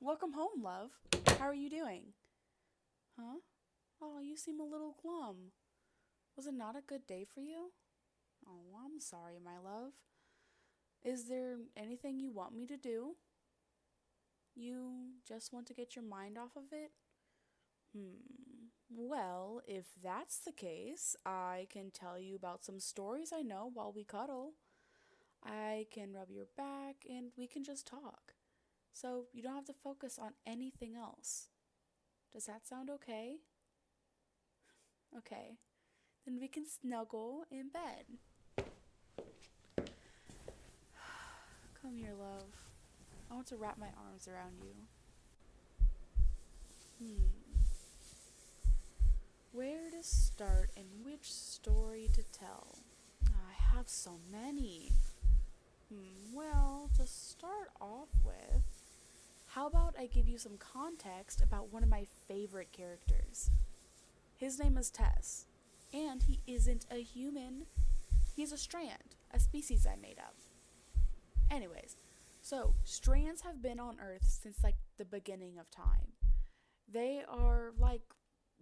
Welcome home, love. How are you doing? Huh? Oh, you seem a little glum. Was it not a good day for you? Oh, I'm sorry, my love. Is there anything you want me to do? You just want to get your mind off of it? Well, if that's the case, I can tell you about some stories I know while we cuddle. I can rub your back and we can just talk. So you don't have to focus on anything else. Does that sound okay? Okay. Then we can snuggle in bed. Come here, love. I want to wrap my arms around you. Hmm. Where to start and which story to tell? I have so many. Well, to start off with, how about I give you some context about one of my favorite characters? His name is Tess, and he isn't a human. He's a strand, a species I made up. Anyways, so strands have been on Earth since like the beginning of time. They are like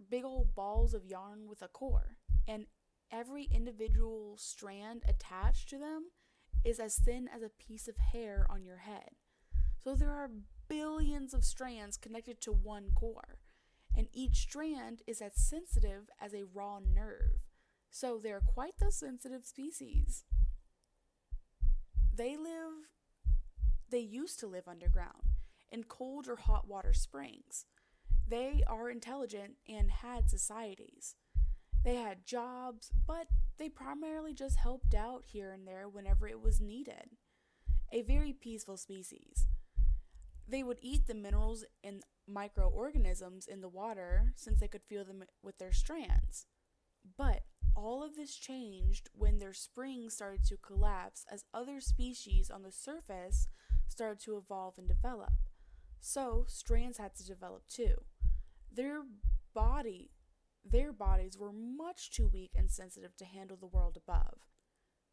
big old balls of yarn with a core, and every individual strand attached to them is as thin as a piece of hair on your head. So there are billions of strands connected to one core, and each strand is as sensitive as a raw nerve. So they're quite the sensitive species. They live they used to live underground in cold or hot water springs. They are intelligent and had societies. They had jobs, but they primarily just helped out here and there whenever it was needed. A very peaceful species. They would eat the minerals and microorganisms in the water since they could feel them with their strands. But all of this changed when their springs started to collapse as other species on the surface started to evolve and develop. So strands had to develop too. Their body their bodies were much too weak and sensitive to handle the world above.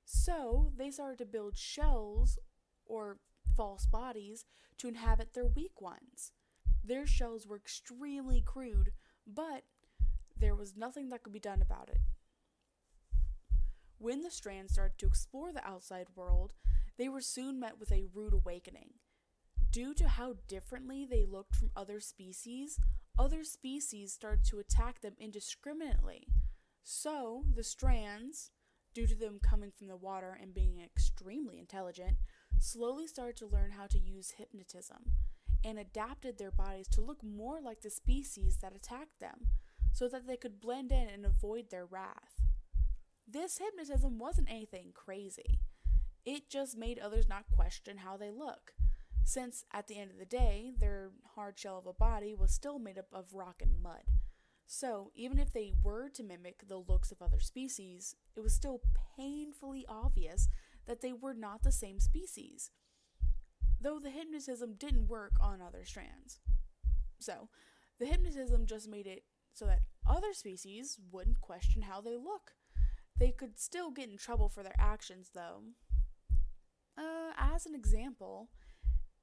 So they started to build shells or false bodies to inhabit their weak ones. Their shells were extremely crude, but there was nothing that could be done about it. When the strands started to explore the outside world, they were soon met with a rude awakening. Due to how differently they looked from other species started to attack them indiscriminately. So the strands, due to them coming from the water and being extremely intelligent, slowly started to learn how to use hypnotism and adapted their bodies to look more like the species that attacked them so that they could blend in and avoid their wrath. This hypnotism wasn't anything crazy. It just made others not question how they look, since at the end of the day, their hard shell of a body was still made up of rock and mud. So, even if they were to mimic the looks of other species, it was still painfully obvious that they were not the same species, though the hypnotism didn't work on other strands. So, the hypnotism just made it so that other species wouldn't question how they look. They could still get in trouble for their actions, though. As an example,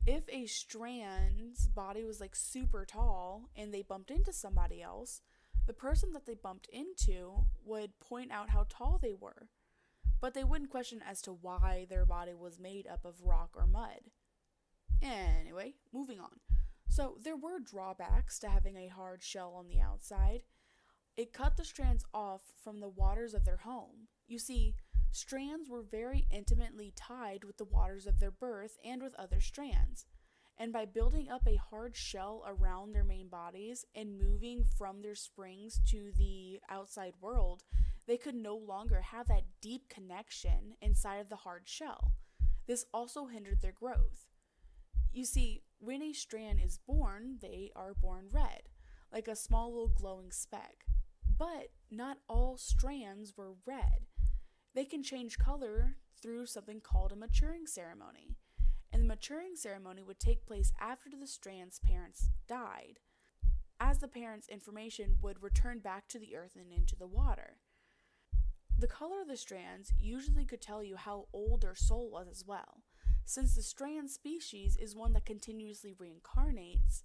if a strand's body was like super tall and they bumped into somebody else, the person that they bumped into would point out how tall they were, but they wouldn't question as to why their body was made up of rock or mud. Anyway, moving on. So there were drawbacks to having a hard shell on the outside. It cut the strands off from the waters of their home. You see, strands were very intimately tied with the waters of their birth and with other strands. And by building up a hard shell around their main bodies and moving from their springs to the outside world, they could no longer have that deep connection inside of the hard shell. This also hindered their growth. You see, when a strand is born, they are born red, like a small little glowing speck. But not all strands were red. They can change color through something called a maturing ceremony. And the maturing ceremony would take place after the strand's parents died, as the parents' information would return back to the earth and into the water. The color of the strands usually could tell you how old their soul was as well, since the strand species is one that continuously reincarnates.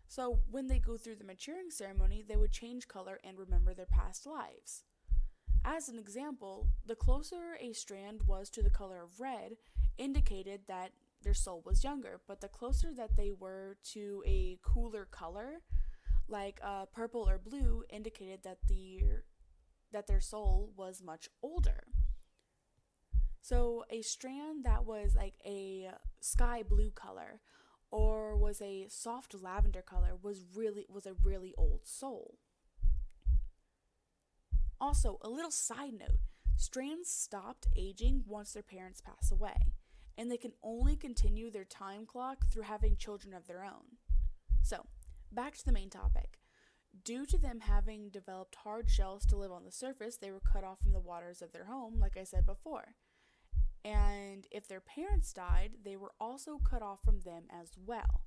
So when they go through the maturing ceremony, they would change color and remember their past lives. As an example, the closer a strand was to the color of red indicated that their soul was younger, but the closer that they were to a cooler color, like purple or blue, indicated that their soul was much older. So a strand that was like a sky blue color or was a soft lavender color was a really old soul. Also, a little side note, strands stopped aging once their parents pass away, and they can only continue their time clock through having children of their own. So, back to the main topic. Due to them having developed hard shells to live on the surface, they were cut off from the waters of their home, like I said before. And if their parents died, they were also cut off from them as well.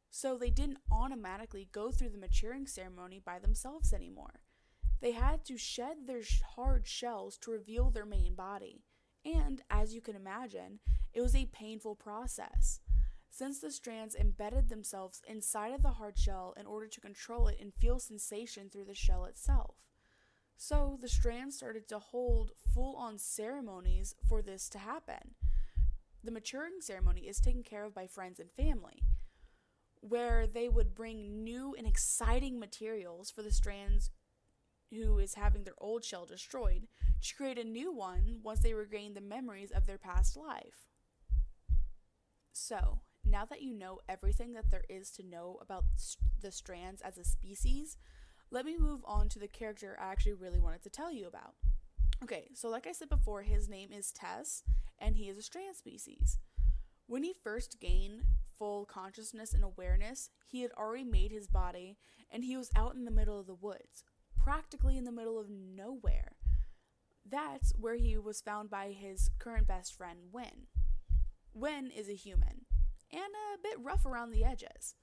So they didn't automatically go through the maturing ceremony by themselves anymore. They had to shed their hard shells to reveal their main body. And, as you can imagine, it was a painful process, since the strands embedded themselves inside of the hard shell in order to control it and feel sensation through the shell itself. So the strands started to hold full-on ceremonies for this to happen. The maturing ceremony is taken care of by friends and family, where they would bring new and exciting materials for the strands who is having their old shell destroyed to create a new one once they regain the memories of their past life. So, now that you know everything that there is to know about the strands as a species, let me move on to the character I actually really wanted to tell you about. Okay, so like I said before, his name is Tess, and he is a strand species. When he first gained full consciousness and awareness, he had already made his body, and he was out in the middle of the woods, practically in the middle of nowhere. That's where he was found by his current best friend, Wen. Wen is a human, and a bit rough around the edges.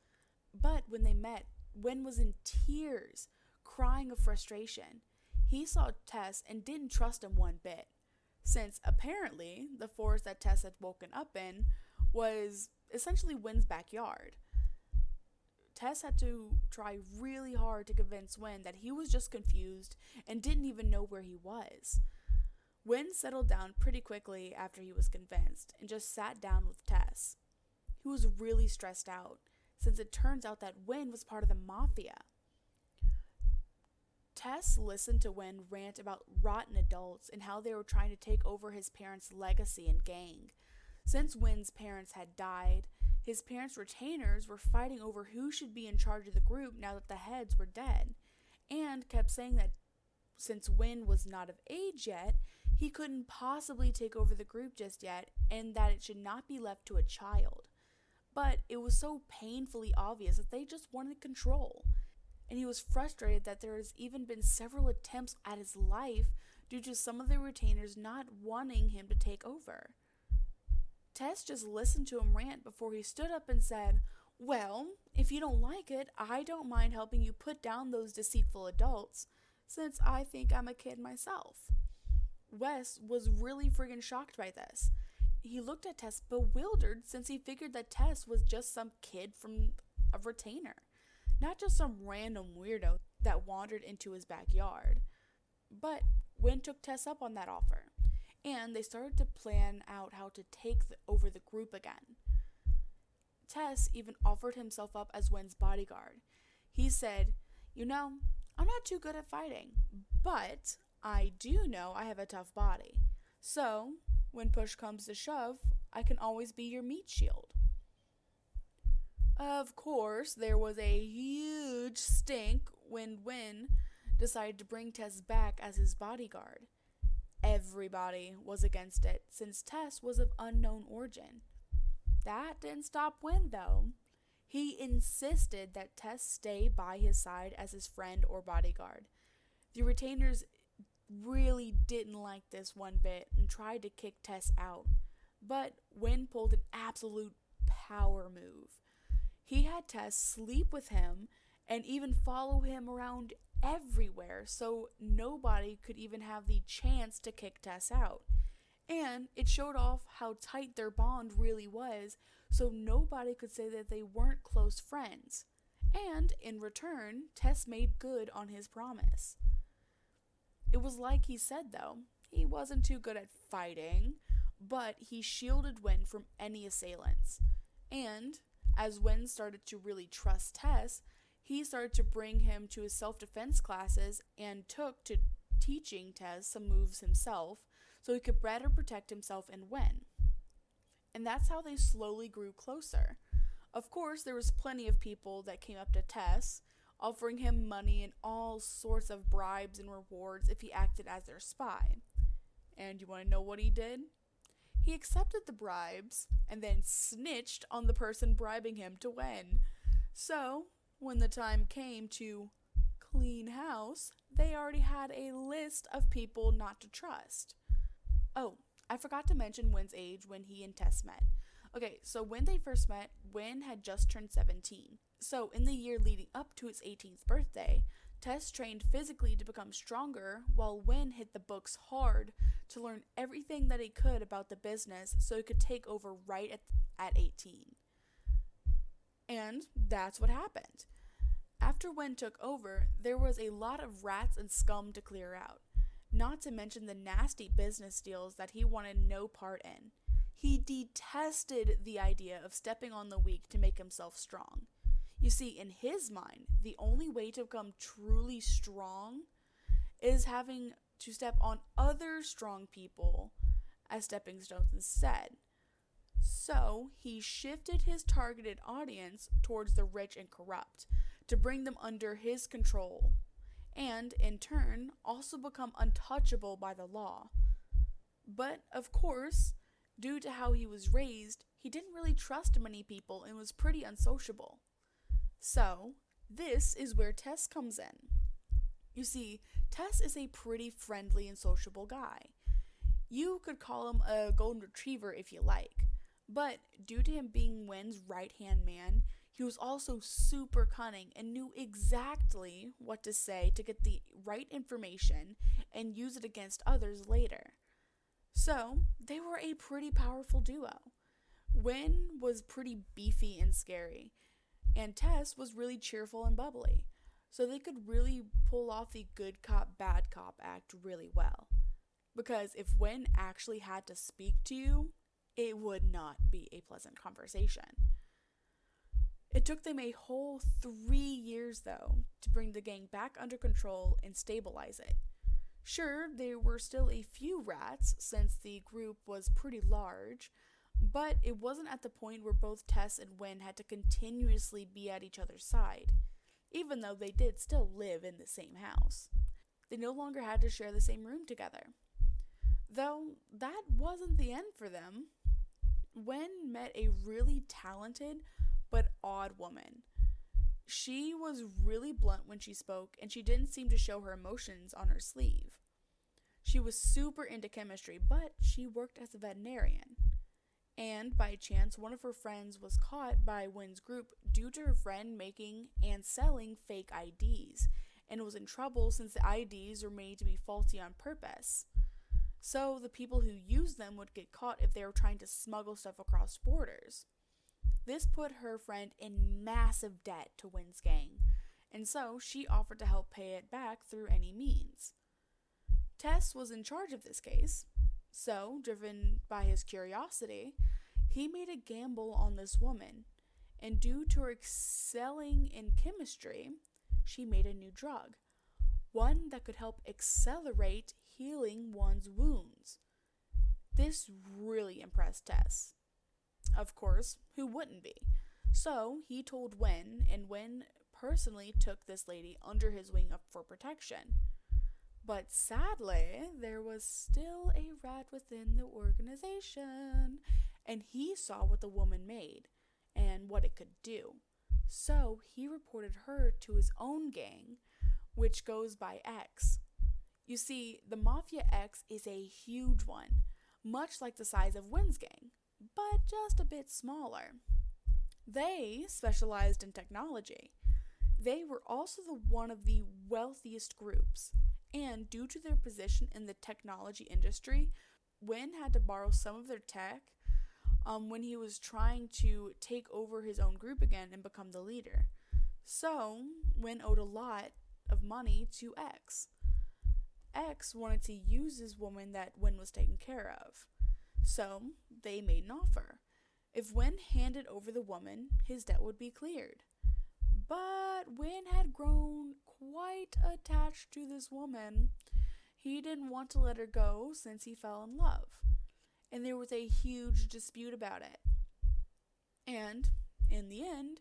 But when they met, Wen was in tears, crying of frustration. He saw Tess and didn't trust him one bit, since apparently the forest that Tess had woken up in was essentially Wen's backyard. Tess had to try really hard to convince Wen that he was just confused and didn't even know where he was. Wen settled down pretty quickly after he was convinced and just sat down with Tess. He was really stressed out, since it turns out that Wen was part of the mafia. Tess listened to Wen rant about rotten adults and how they were trying to take over his parents' legacy and gang. Since Wen's parents had died, his parents' retainers were fighting over who should be in charge of the group now that the heads were dead, and kept saying that since Wen was not of age yet, he couldn't possibly take over the group just yet, and that it should not be left to a child. But it was so painfully obvious that they just wanted control, and he was frustrated that there has even been several attempts at his life due to some of the retainers not wanting him to take over. Tess just listened to him rant before he stood up and said, "Well, if you don't like it, I don't mind helping you put down those deceitful adults, since I think I'm a kid myself." Wes was really friggin' shocked by this. He looked at Tess bewildered, since he figured that Tess was just some kid from a retainer, not just some random weirdo that wandered into his backyard. But Wen took Tess up on that offer, and they started to plan out how to take over the group again. Tess even offered himself up as Wen's bodyguard. He said, "You know, I'm not too good at fighting, but I do know I have a tough body. So, when push comes to shove, I can always be your meat shield." Of course, there was a huge stink when Wen decided to bring Tess back as his bodyguard. Everybody was against it, since Tess was of unknown origin. That didn't stop Wen, though. He insisted that Tess stay by his side as his friend or bodyguard. The retainers really didn't like this one bit and tried to kick Tess out, but Wen pulled an absolute power move. He had Tess sleep with him and even follow him around everywhere, so nobody could even have the chance to kick Tess out. And it showed off how tight their bond really was, so nobody could say that they weren't close friends. And in return, Tess made good on his promise. It was like he said, though, he wasn't too good at fighting, but he shielded Wen from any assailants. And as Wen started to really trust Tess, he started to bring him to his self-defense classes and took to teaching Tess some moves himself so he could better protect himself and Wen. And that's how they slowly grew closer. Of course, there was plenty of people that came up to Tess, offering him money and all sorts of bribes and rewards if he acted as their spy. And you want to know what he did? He accepted the bribes and then snitched on the person bribing him to win. So, when the time came to clean house, they already had a list of people not to trust. Oh, I forgot to mention Wen's age when he and Tess met. Okay, so when they first met, Wen had just turned 17. So in the year leading up to his 18th birthday, Tess trained physically to become stronger, while Wen hit the books hard to learn everything that he could about the business so he could take over right at 18. And that's what happened. After Wen took over, there was a lot of rats and scum to clear out, not to mention the nasty business deals that he wanted no part in. He detested the idea of stepping on the weak to make himself strong. You see, in his mind, the only way to become truly strong is having to step on other strong people as stepping stones instead. So, he shifted his targeted audience towards the rich and corrupt to bring them under his control, and, in turn, also become untouchable by the law. But, of course, due to how he was raised, he didn't really trust many people and was pretty unsociable. So, this is where Tess comes in. You see, Tess is a pretty friendly and sociable guy. You could call him a golden retriever if you like, but due to him being Wen's right-hand man, he was also super cunning and knew exactly what to say to get the right information and use it against others later. So, they were a pretty powerful duo. Wen was pretty beefy and scary, and Tess was really cheerful and bubbly. So they could really pull off the good cop, bad cop act really well. Because if Wen actually had to speak to you, it would not be a pleasant conversation. It took them a whole 3 years, though, to bring the gang back under control and stabilize it. Sure, there were still a few rats, since the group was pretty large, but it wasn't at the point where both Tess and Wen had to continuously be at each other's side, even though they did still live in the same house. They no longer had to share the same room together. Though that wasn't the end for them. Wen met a really talented but odd woman. She was really blunt when she spoke, and she didn't seem to show her emotions on her sleeve. She was super into chemistry, but she worked as a veterinarian. And by chance, one of her friends was caught by Wen's group due to her friend making and selling fake IDs, and was in trouble since the IDs were made to be faulty on purpose. So the people who used them would get caught if they were trying to smuggle stuff across borders. This put her friend in massive debt to Wen's gang, and so she offered to help pay it back through any means. Tess was in charge of this case, so, driven by his curiosity, he made a gamble on this woman, and due to her excelling in chemistry, she made a new drug, one that could help accelerate healing one's wounds. This really impressed Tess. Of course, who wouldn't be? So, he told Wen, and Wen personally took this lady under his wing for protection. But sadly, there was still a rat within the organization, and he saw what the woman made and what it could do. So he reported her to his own gang, which goes by X. You see, the Mafia X is a huge one, much like the size of Wen's gang, but just a bit smaller. They specialized in technology. They were also one of the wealthiest groups. And due to their position in the technology industry, Wynn had to borrow some of their tech when he was trying to take over his own group again and become the leader. So, Wynn owed a lot of money to X. X wanted to use this woman that Wynn was taking care of. So, they made an offer. If Wynn handed over the woman, his debt would be cleared. But Wynn had grown quite attached to this woman. He didn't want to let her go since he fell in love. And there was a huge dispute about it. And, in the end,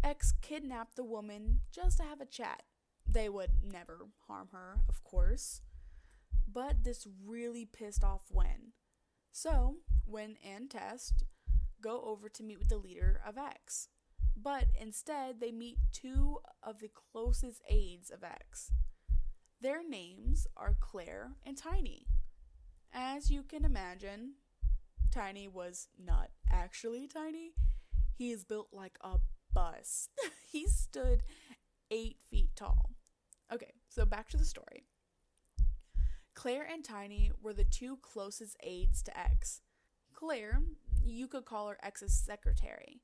X kidnapped the woman just to have a chat. They would never harm her, of course. But this really pissed off Wynn. So, Wynn and Tess go over to meet with the leader of X. But instead, they meet two of the closest aides of X. Their names are Claire and Tiny. As you can imagine, Tiny was not actually tiny. He is built like a bus. He stood 8 feet tall. Okay, so back to the story. Claire and Tiny were the two closest aides to X. Claire, you could call her X's secretary.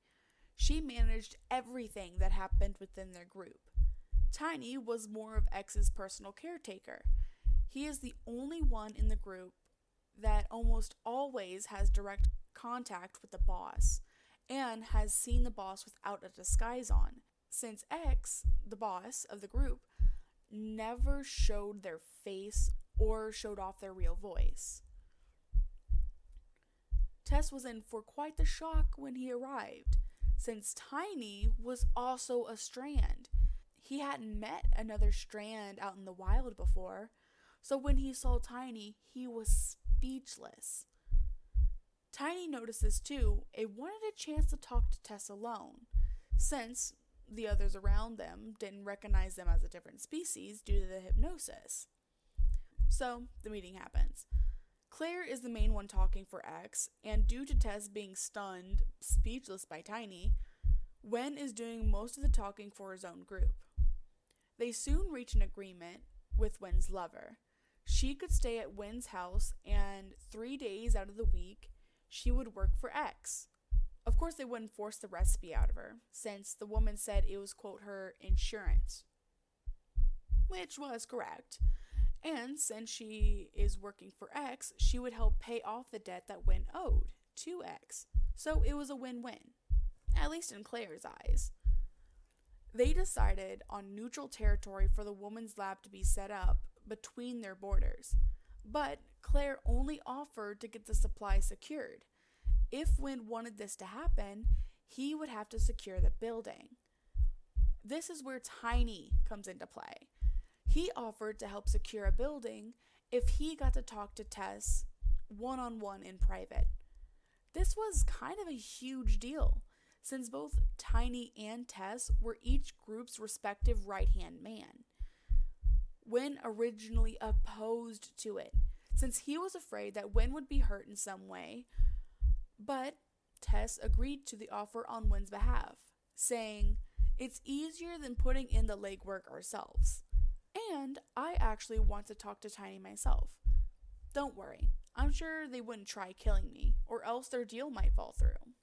She managed everything that happened within their group. Tiny was more of X's personal caretaker. He is the only one in the group that almost always has direct contact with the boss and has seen the boss without a disguise on, since X, the boss of the group, never showed their face or showed off their real voice. Tess was in for quite the shock when he arrived, since Tiny was also a Strand. He hadn't met another Strand out in the wild before, so when he saw Tiny, he was speechless. Tiny noticed this too and wanted a chance to talk to Tess alone, since the others around them didn't recognize them as a different species due to the hypnosis. So, the meeting happens. Claire is the main one talking for X, and due to Tess being stunned, speechless by Tiny, Wen is doing most of the talking for his own group. They soon reach an agreement with Wen's lover. She could stay at Wen's house, and 3 days out of the week, she would work for X. Of course, they wouldn't force the recipe out of her, since the woman said it was, quote, her insurance. Which was correct. And since she is working for X, she would help pay off the debt that Wen owed to X. So it was a win-win, at least in Claire's eyes. They decided on neutral territory for the woman's lab to be set up between their borders. But Claire only offered to get the supply secured. If Wen wanted this to happen, he would have to secure the building. This is where Tiny comes into play. He offered to help secure a building if he got to talk to Tess one-on-one in private. This was kind of a huge deal, since both Tiny and Tess were each group's respective right-hand man. Wen originally opposed to it, since he was afraid that Wen would be hurt in some way, but Tess agreed to the offer on Wen's behalf, saying, "It's easier than putting in the legwork ourselves. And I actually want to talk to Tiny myself. Don't worry, I'm sure they wouldn't try killing me, or else their deal might fall through."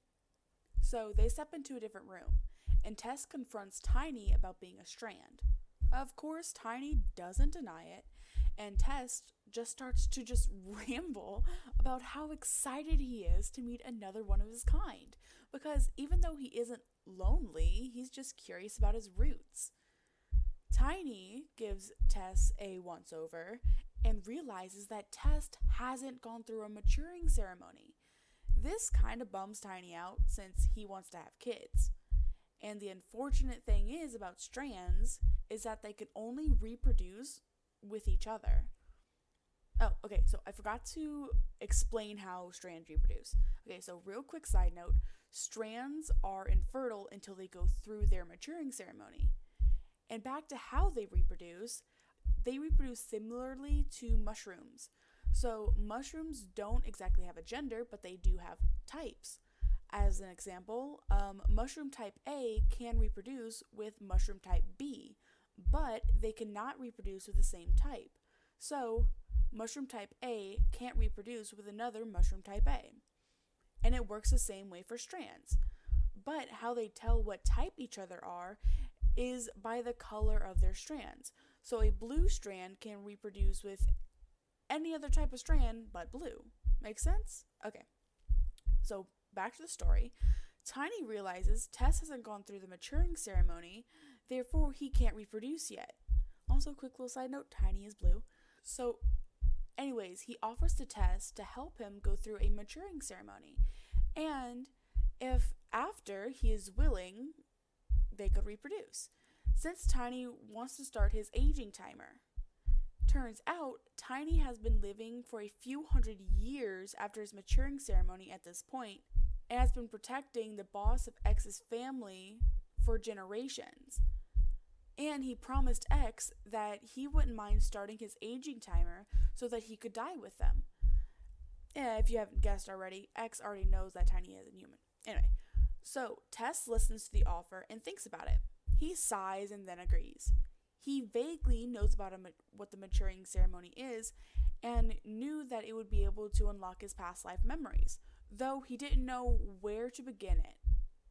So they step into a different room, and Tess confronts Tiny about being a Strand. Of course, Tiny doesn't deny it, and Tess just starts to ramble about how excited he is to meet another one of his kind, because even though he isn't lonely, he's just curious about his roots. Tiny gives Tess a once-over and realizes that Tess hasn't gone through a maturing ceremony. This kind of bums Tiny out since he wants to have kids. And the unfortunate thing is about Strands is that they can only reproduce with each other. Oh, okay, so I forgot to explain how Strands reproduce. Okay, so real quick side note, Strands are infertile until they go through their maturing ceremony. And back to how they reproduce similarly to mushrooms. So mushrooms don't exactly have a gender, but they do have types. As an example, mushroom type A can reproduce with mushroom type B, but they cannot reproduce with the same type. So mushroom type A can't reproduce with another mushroom type A. And it works the same way for strands. But how they tell what type each other are is by the color of their strands. So a blue strand can reproduce with any other type of strand but blue. Make sense? Okay. So back to the story. Tiny realizes Tess hasn't gone through the maturing ceremony, therefore he can't reproduce yet. Also, quick little side note, Tiny is blue. So, anyways, he offers to Tess to help him go through a maturing ceremony. And if after he is willing, they could reproduce. Since Tiny wants to start his aging timer. Turns out, Tiny has been living for a few hundred years after his maturing ceremony at this point, and has been protecting the boss of X's family for generations. And he promised X that he wouldn't mind starting his aging timer so that he could die with them. Yeah, if you haven't guessed already, X already knows that Tiny isn't human. Anyway, so Tess listens to the offer and thinks about it. He sighs and then agrees. He vaguely knows about what the maturing ceremony is and knew that it would be able to unlock his past life memories, though he didn't know where to begin it.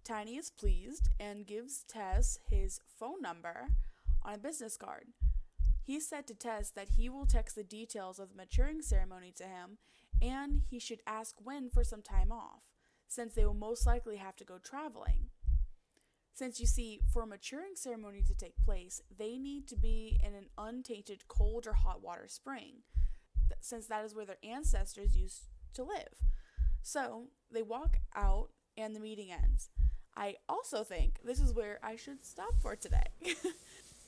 Tiny is pleased and gives Tess his phone number on a business card. He said to Tess that he will text the details of the maturing ceremony to him, and he should ask when for some time off, since they will most likely have to go traveling. Since you see, for a maturing ceremony to take place, they need to be in an untainted cold or hot water spring, since that is where their ancestors used to live. So, they walk out and the meeting ends. I also think this is where I should stop for today,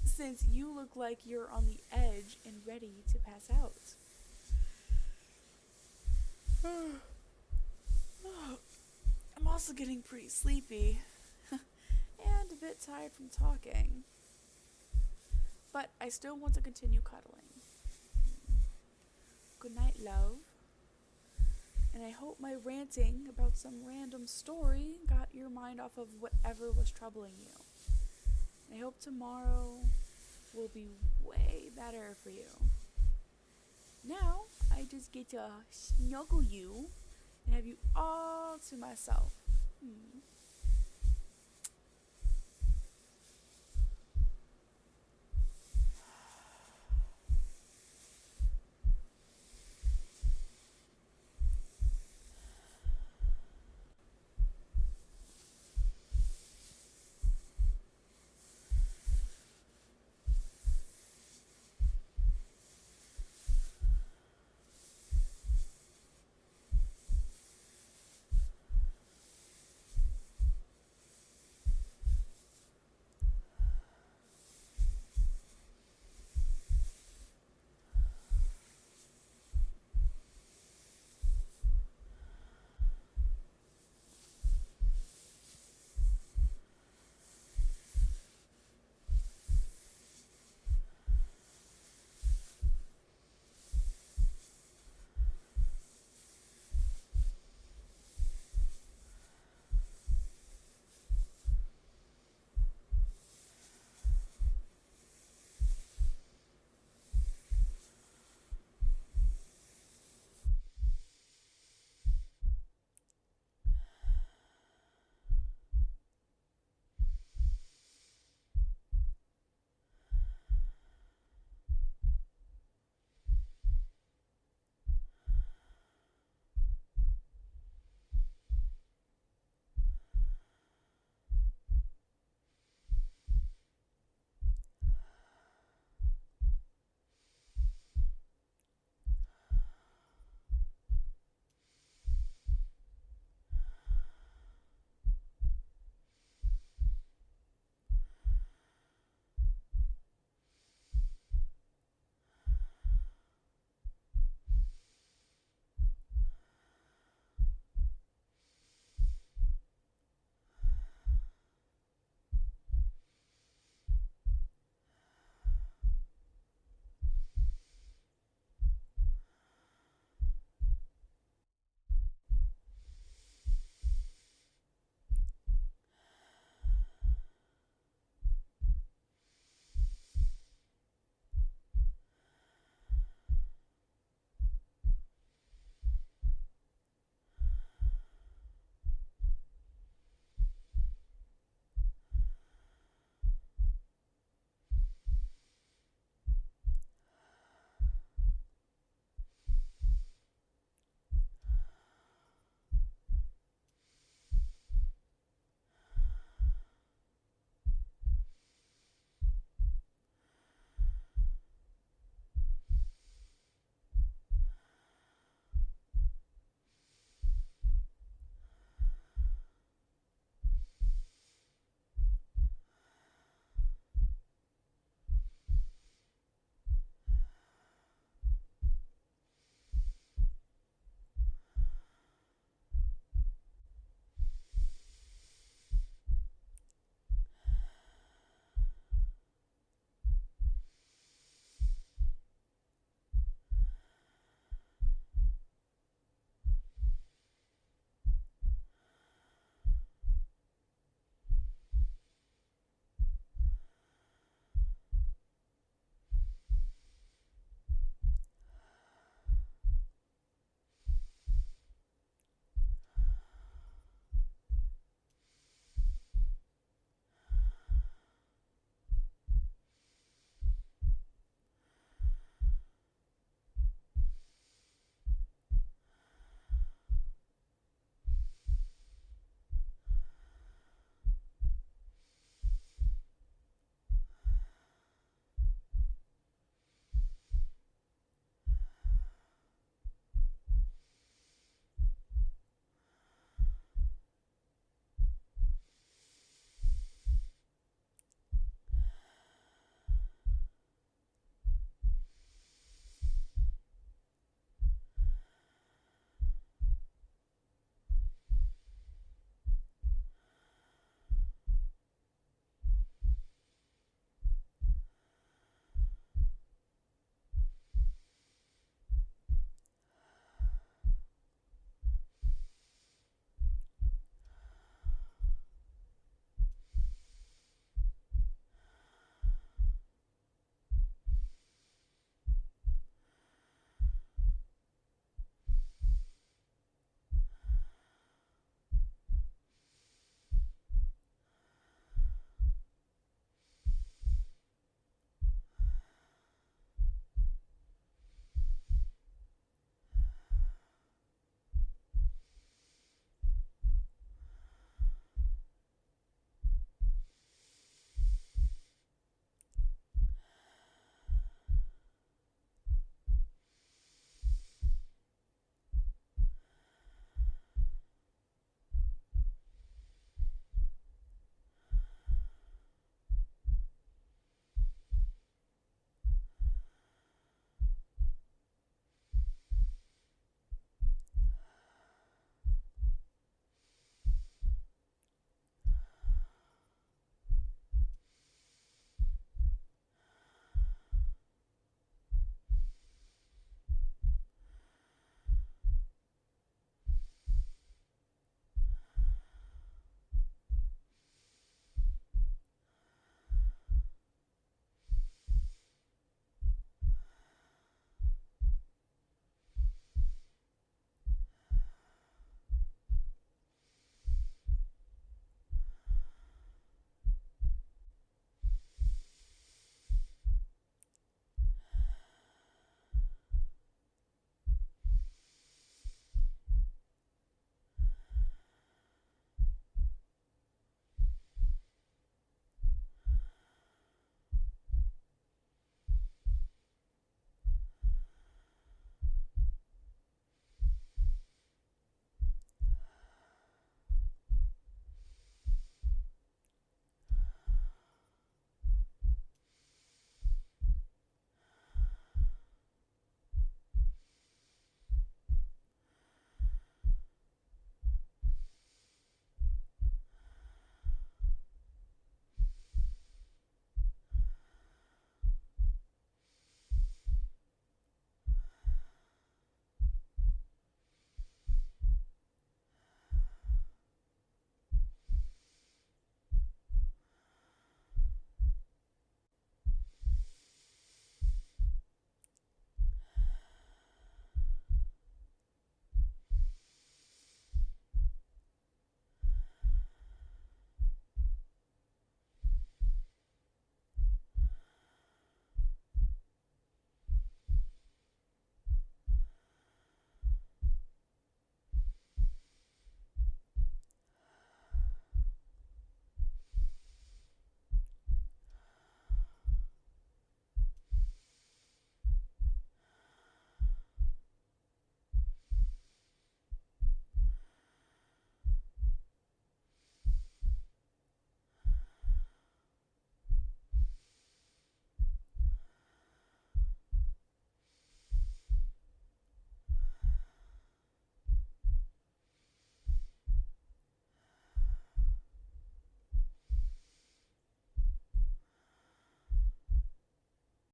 since you look like you're on the edge and ready to pass out. I'm also getting pretty sleepy and a bit tired from talking, but I still want to continue cuddling. Good night, love. And I hope my ranting about some random story got your mind off of whatever was troubling you. And I hope tomorrow will be way better for you. Now, I just get to snuggle you and have you all to myself.